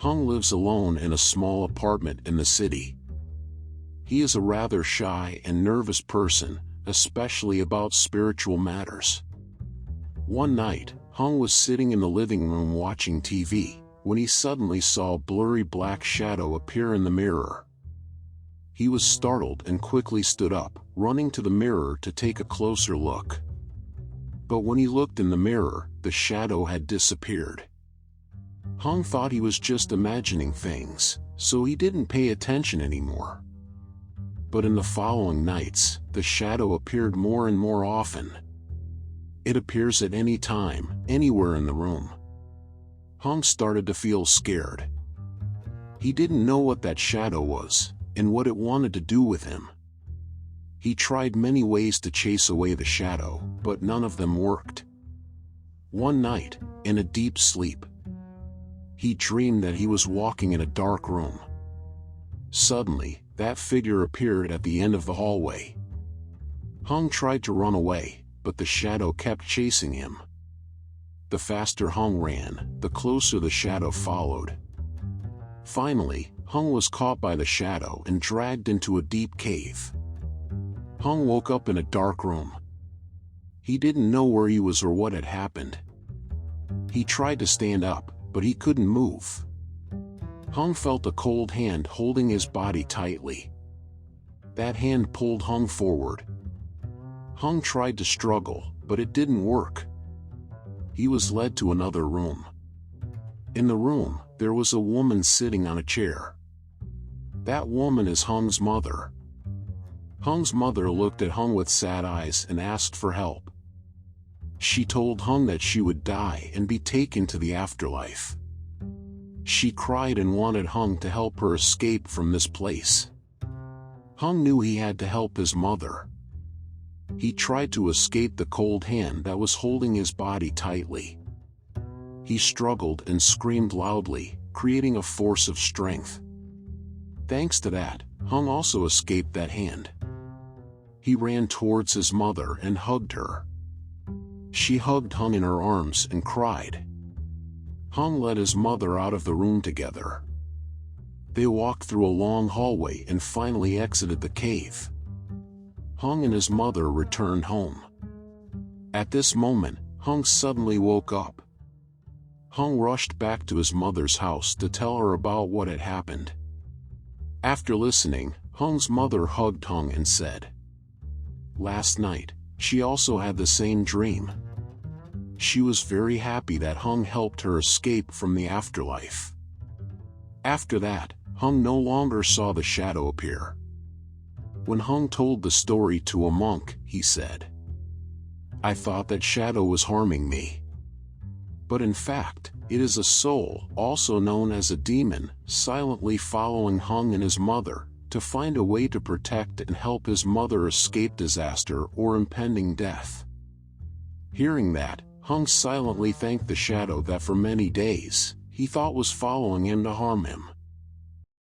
Hung lives alone in a small apartment in the city. He is a rather shy and nervous person, especially about spiritual matters. One night, Hung was sitting in the living room watching TV, when he suddenly saw a blurry black shadow appear in the mirror. He was startled and quickly stood up, running to the mirror to take a closer look. But when he looked in the mirror, the shadow had disappeared. Hung thought he was just imagining things, so he didn't pay attention anymore. But in the following nights, the shadow appeared more and more often. It appears at any time, anywhere in the room. Hung started to feel scared. He didn't know what that shadow was, and what it wanted to do with him. He tried many ways to chase away the shadow, but none of them worked. One night, in a deep sleep, he dreamed that he was walking in a dark room. Suddenly, that figure appeared at the end of the hallway. Hung tried to run away, but the shadow kept chasing him. The faster Hung ran, the closer the shadow followed. Finally, Hung was caught by the shadow and dragged into a deep cave. Hung woke up in a dark room. He didn't know where he was or what had happened. He tried to stand up, but he couldn't move. Hung felt a cold hand holding his body tightly. That hand pulled Hung forward. Hung tried to struggle, but it didn't work. He was led to another room. In the room, there was a woman sitting on a chair. That woman is Hung's mother. Hung's mother looked at Hung with sad eyes and asked for help. She told Hung that she would die and be taken to the afterlife. She cried and wanted Hung to help her escape from this place. Hung knew he had to help his mother. He tried to escape the cold hand that was holding his body tightly. He struggled and screamed loudly, creating a force of strength. Thanks to that, Hung also escaped that hand. He ran towards his mother and hugged her. She hugged Hung in her arms and cried. Hung led his mother out of the room together. They walked through a long hallway and finally exited the cave. Hung and his mother returned home. At this moment, Hung suddenly woke up. Hung rushed back to his mother's house to tell her about what had happened. After listening, Hung's mother hugged Hung and said, "Last night, she also had the same dream." She was very happy that Hung helped her escape from the afterlife. After that, Hung no longer saw the shadow appear. When Hung told the story to a monk, he said, "I thought that shadow was harming me. But in fact, it is a soul, also known as a demon, silently following Hung and his mother, to find a way to protect and help his mother escape disaster or impending death." Hearing that, Hung silently thanked the shadow that for many days, he thought was following him to harm him.